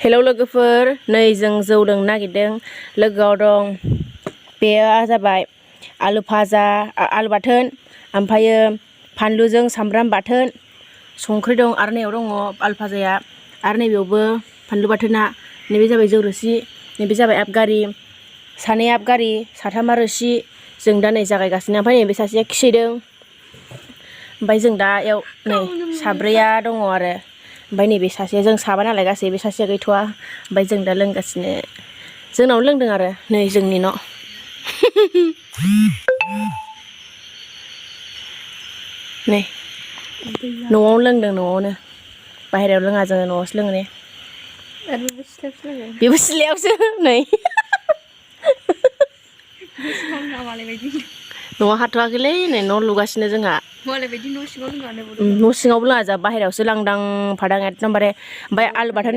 hello लोगोफोर नै जों जौ लोंनो नागिरदों लोगोआव दं बेयो जाबाय आलु भाजा आलु बाथोन ओमफ्रायो फानलुजों सामब्राम बाथोन संख्रि दं आरो नैयाव दङ आलु भाजाया आरो नैबेयावबो फानलु बाथोना नैबे जाबाय जौ रोसि नैबे जाबाय आबगारि सानै आबगारि साथामा रोसि जों दा नै जागायगासिनो ओमफ्राय नैबे सासेया खिहैदों ओमफ्राय जों दा इयाव नै साब्रैया दङ आरो ओमफ्राय नैबे सासेया जों साबा नालाय गासै बे सासेया गैथ'वा ओमफ्राय जों दा लोंगासिनो जोंनावनो लोंदों आरो नै जोंनि न' नै न'आवनो लोंदों न'आवनो बाहेरायाव लोङा जोङो न'आवसो लोङो ने बेबो सिथ्लायावसो नै न'आ हाथ'वाखैलै नै न' लुगासिनो जोंहा न' सिङावबो लोङा जोंहा बाहेरायावसो लांदां फादां एकदमबारे ओमफ्राय आलु बाथोन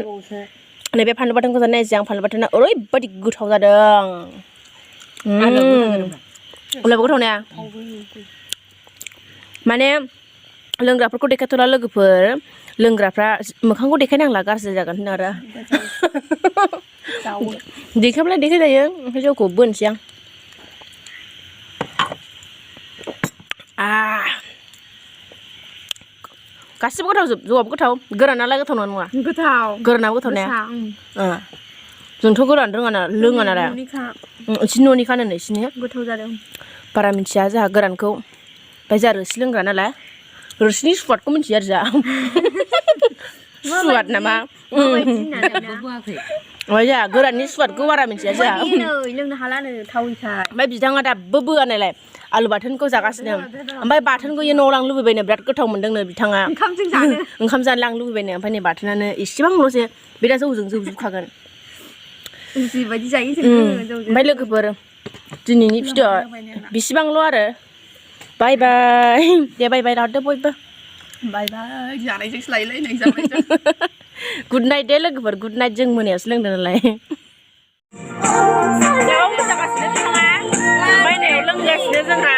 नैबे फानलु बाथोनखौ जानो नायसै आं फानलु बाथोना ओरैबायदि गोथाव जादों उलाबो गोथाव नाया माने लोंग्राफोरखौ देखायथ'ला लोगोफोर लोंग्राफ्रा मोखांखौ देखायनांला गाज्रि जागोन होनो आरो देखायब्ला देखायजायो ओमफ्राय जौखौ बोनोसै आं गासिबो गोथावजोब जौआबो गोथाव गोरानालाय गोथाव नङा गोथाव गोरानाबो गोथाव नाया जोंथ' गोरान लोङा नालाय इसिनि न'निखानो इसिनि गोथाव जादों बारा मिथिया जोंहा गोरानखौ ओमफ्राय जोंहा रोसि लोंग्रा नालाय रोसिनि सुवादखौ मिथियो आरो जोंहा सुवाद नामा ओमफ्राय जोंहा गोराननि सुवादखौ बारा मिथिया जोंहा लोंनो हालानो थावैखाय ओमफ्राय बिथाङा दाबो बोआ नालाय आलु बाथोनखौ जागासिनो ओमफ्राय बाथोनखौ इयो न'आव लांनो लुबैबायनो बिराद गोथाव मोनदोंनो बिथाङा ओंखाम जानो लांनो लुबैबायनो ओमफ्राय नै बाथोनानो एसेबांल'सो बे दा जौजों जोबजुबखागोन जिबायदि जायो ओमफ्राय लोगोफोर दिनैनि भिडिअ'आ बिसिबांल' आरो बाय बाय दे बाय बाय लाहरदो बयबो बाय बाय जानायजोंसो लायलायनाय जाबाय गुड नाइट दे लोगोफोर गुड नाइट जों मोनायावसो लोंदों नालाय जागासिनो बिथाङा बायनायाव लोंगासिनो जोंहा